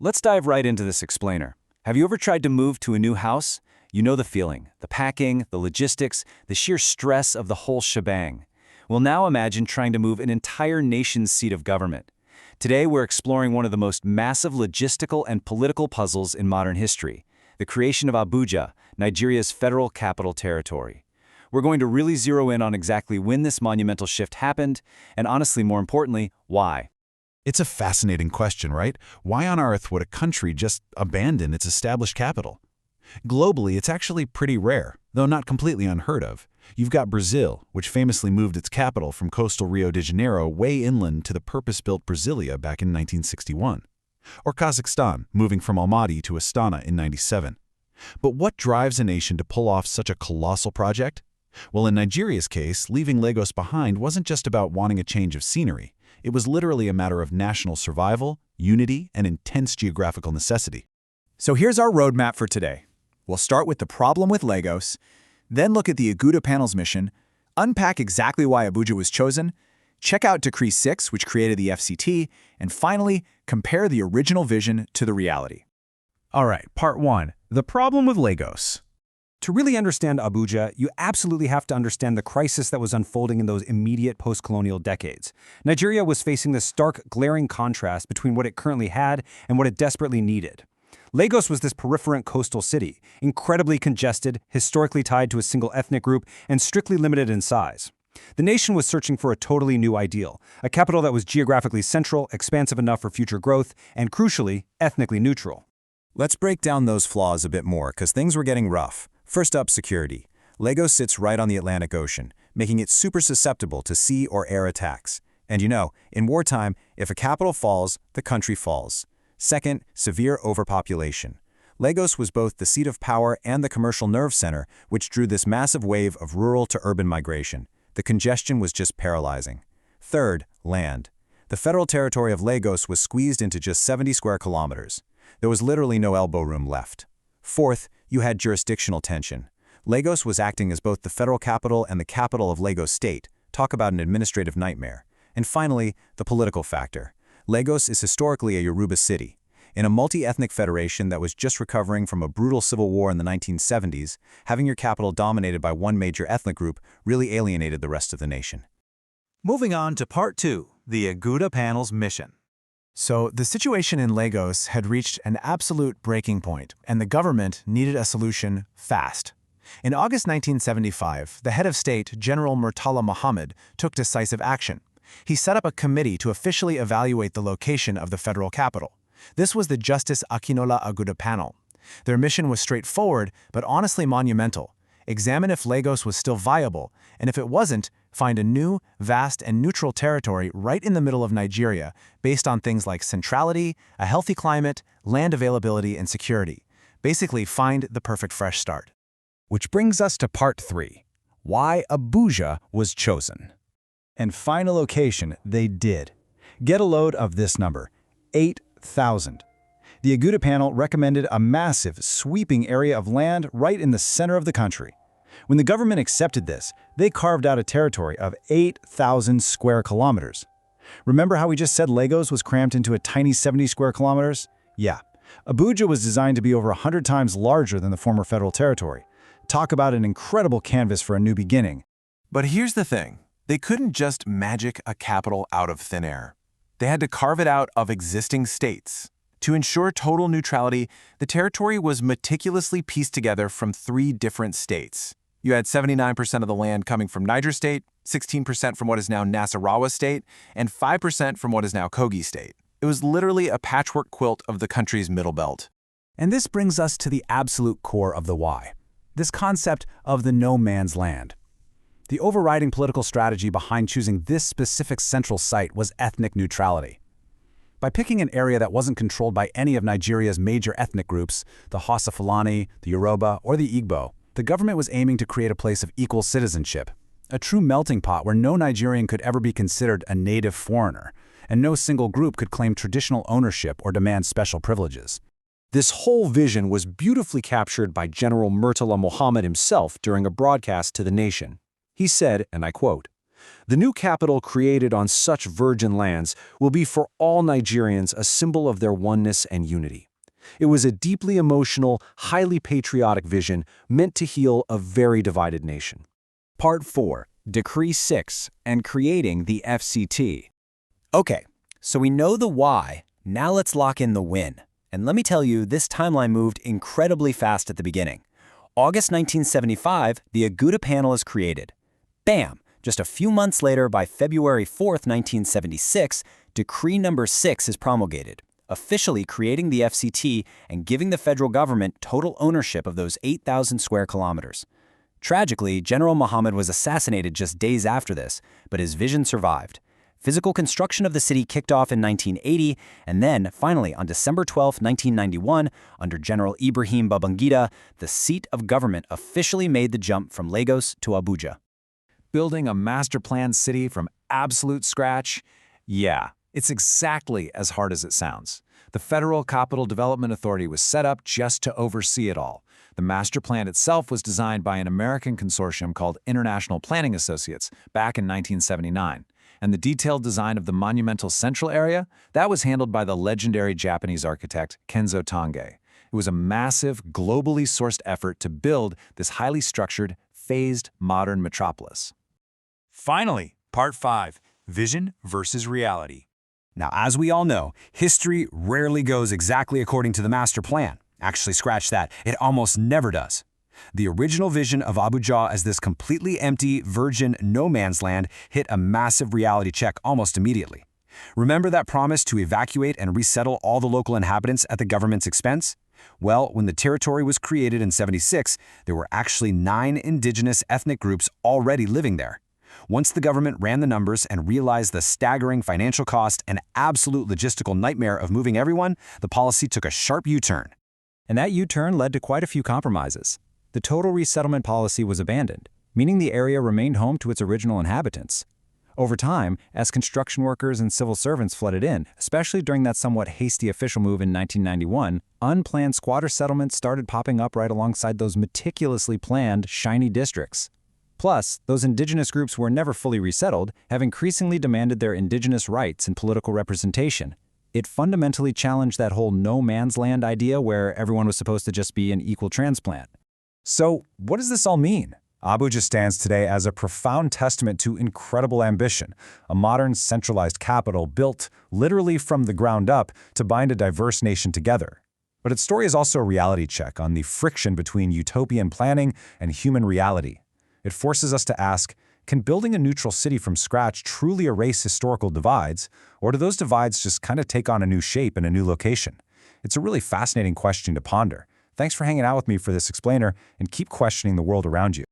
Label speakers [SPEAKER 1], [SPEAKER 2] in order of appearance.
[SPEAKER 1] Let's dive right into this explainer. Have you ever tried to move to a new house? You know the feeling, the packing, the logistics, the sheer stress of the whole shebang. Well, now imagine trying to move an entire nation's seat of government. Today, we're exploring one of the most massive logistical and political puzzles in modern history, the creation of Abuja, Nigeria's federal capital territory. We're going to really zero in on exactly when this monumental shift happened, and honestly, more importantly, why.
[SPEAKER 2] It's a fascinating question, right? Why on earth would a country just abandon its established capital? Globally, it's actually pretty rare, though not completely unheard of. You've got Brazil, which famously moved its capital from coastal Rio de Janeiro way inland to the purpose-built Brasilia back in 1961. Or Kazakhstan, moving from Almaty to Astana in '97. But what drives a nation to pull off such a colossal project? Well, in Nigeria's case, leaving Lagos behind wasn't just about wanting a change of scenery. It was literally a matter of national survival, unity, and intense geographical necessity.
[SPEAKER 3] So here's our roadmap for today. We'll start with the problem with Lagos, then look at the Aguda Panel's mission, unpack exactly why Abuja was chosen, check out Decree 6, which created the FCT, and finally, compare the original vision to the reality.
[SPEAKER 4] All right, part 1. The problem with Lagos.
[SPEAKER 5] To really understand Abuja, you absolutely have to understand the crisis that was unfolding in those immediate post-colonial decades. Nigeria was facing this stark, glaring contrast between what it currently had and what it desperately needed. Lagos was this peripherant coastal city, incredibly congested, historically tied to a single ethnic group, and strictly limited in size. The nation was searching for a totally new ideal, a capital that was geographically central, expansive enough for future growth, and crucially, ethnically neutral.
[SPEAKER 3] Let's break down those flaws a bit more, because things were getting rough. First up, security. Lagos sits right on the Atlantic Ocean, making it super susceptible to sea or air attacks. And you know, in wartime, if a capital falls, the country falls. Second, severe overpopulation. Lagos was both the seat of power and the commercial nerve center, which drew this massive wave of rural to urban migration. The congestion was just paralyzing. Third, land. The federal territory of Lagos was squeezed into just 70 square kilometers. There was literally no elbow room left. Fourth, you had jurisdictional tension. Lagos was acting as both the federal capital and the capital of Lagos State. Talk about an administrative nightmare. And finally, the political factor. Lagos is historically a Yoruba city. In a multi-ethnic federation that was just recovering from a brutal civil war in the 1970s, having your capital dominated by one major ethnic group really alienated the rest of the nation.
[SPEAKER 4] Moving on to part 2, the Aguda Panel's mission.
[SPEAKER 6] So the situation in Lagos had reached an absolute breaking point, and the government needed a solution fast. In August 1975, the head of state, General Murtala Muhammad, took decisive action. He set up a committee to officially evaluate the location of the federal capital. This was the Justice Akinola Aguda Panel. Their mission was straightforward, but honestly monumental. Examine if Lagos was still viable, and if it wasn't, find a new, vast, and neutral territory right in the middle of Nigeria, based on things like centrality, a healthy climate, land availability, and security. Basically, find the perfect fresh start.
[SPEAKER 4] Which brings us to part 3, why Abuja was chosen. And find a location they did. Get a load of this number, 8,000. The Aguda Panel recommended a massive, sweeping area of land right in the center of the country. When the government accepted this, they carved out a territory of 8,000 square kilometers. Remember how we just said Lagos was cramped into a tiny 70 square kilometers? Yeah. Abuja was designed to be over 100 times larger than the former federal territory. Talk about an incredible canvas for a new beginning.
[SPEAKER 7] But here's the thing. They couldn't just magic a capital out of thin air. They had to carve it out of existing states. To ensure total neutrality, the territory was meticulously pieced together from 3 different states. You had 79% of the land coming from Niger State, 16% from what is now Nasarawa State, and 5% from what is now Kogi State. It was literally a patchwork quilt of the country's middle belt.
[SPEAKER 4] And this brings us to the absolute core of the why. This concept of the no man's land. The overriding political strategy behind choosing this specific central site was ethnic neutrality. By picking an area that wasn't controlled by any of Nigeria's major ethnic groups, the Hausa Fulani, the Yoruba, or the Igbo, the government was aiming to create a place of equal citizenship, a true melting pot where no Nigerian could ever be considered a native foreigner, and no single group could claim traditional ownership or demand special privileges.
[SPEAKER 5] This whole vision was beautifully captured by General Murtala Muhammad himself during a broadcast to the nation. He said, and I quote, The new capital created on such virgin lands will be for all Nigerians a symbol of their oneness and unity. It was a deeply emotional, highly patriotic vision meant to heal a very divided nation.
[SPEAKER 1] Part 4. Decree 6 and creating the FCT.
[SPEAKER 3] Okay, so we know the why. Now let's lock in the when. And let me tell you, this timeline moved incredibly fast at the beginning. August 1975, the Aguda Panel is created. Bam! Just a few months later, by February 4, 1976, Decree Number 6 is promulgated, officially creating the FCT and giving the federal government total ownership of those 8,000 square kilometers. Tragically, General Muhammad was assassinated just days after this, but his vision survived. Physical construction of the city kicked off in 1980, and then, finally, on December 12, 1991, under General Ibrahim Babangida, the seat of government officially made the jump from Lagos to Abuja.
[SPEAKER 1] Building a master-planned city from absolute scratch? Yeah, it's exactly as hard as it sounds. The Federal Capital Development Authority was set up just to oversee it all. The master plan itself was designed by an American consortium called International Planning Associates back in 1979. And the detailed design of the monumental central area, that was handled by the legendary Japanese architect Kenzo Tange. It was a massive, globally sourced effort to build this highly structured, phased, modern metropolis.
[SPEAKER 5] Finally, Part 5. Vision versus reality. Now, as we all know, history rarely goes exactly according to the master plan. Actually, scratch that, it almost never does. The original vision of Abuja as this completely empty, virgin no man's land hit a massive reality check almost immediately. Remember that promise to evacuate and resettle all the local inhabitants at the government's expense? Well, when the territory was created in '76, there were actually 9 indigenous ethnic groups already living there. Once the government ran the numbers and realized the staggering financial cost and absolute logistical nightmare of moving everyone, the policy took a sharp U-turn.
[SPEAKER 4] And that U-turn led to quite a few compromises. The total resettlement policy was abandoned, meaning the area remained home to its original inhabitants. Over time, as construction workers and civil servants flooded in, especially during that somewhat hasty official move in 1991, unplanned squatter settlements started popping up right alongside those meticulously planned, shiny districts. Plus, those indigenous groups were never fully resettled, have increasingly demanded their indigenous rights and political representation. It fundamentally challenged that whole no man's land idea where everyone was supposed to just be an equal transplant. So, what does this all mean? Abuja stands today as a profound testament to incredible ambition, a modern centralized capital built literally from the ground up to bind a diverse nation together. But its story is also a reality check on the friction between utopian planning and human reality. It forces us to ask, can building a neutral city from scratch truly erase historical divides, or do those divides just kind of take on a new shape in a new location? It's a really fascinating question to ponder. Thanks for hanging out with me for this explainer, and keep questioning the world around you.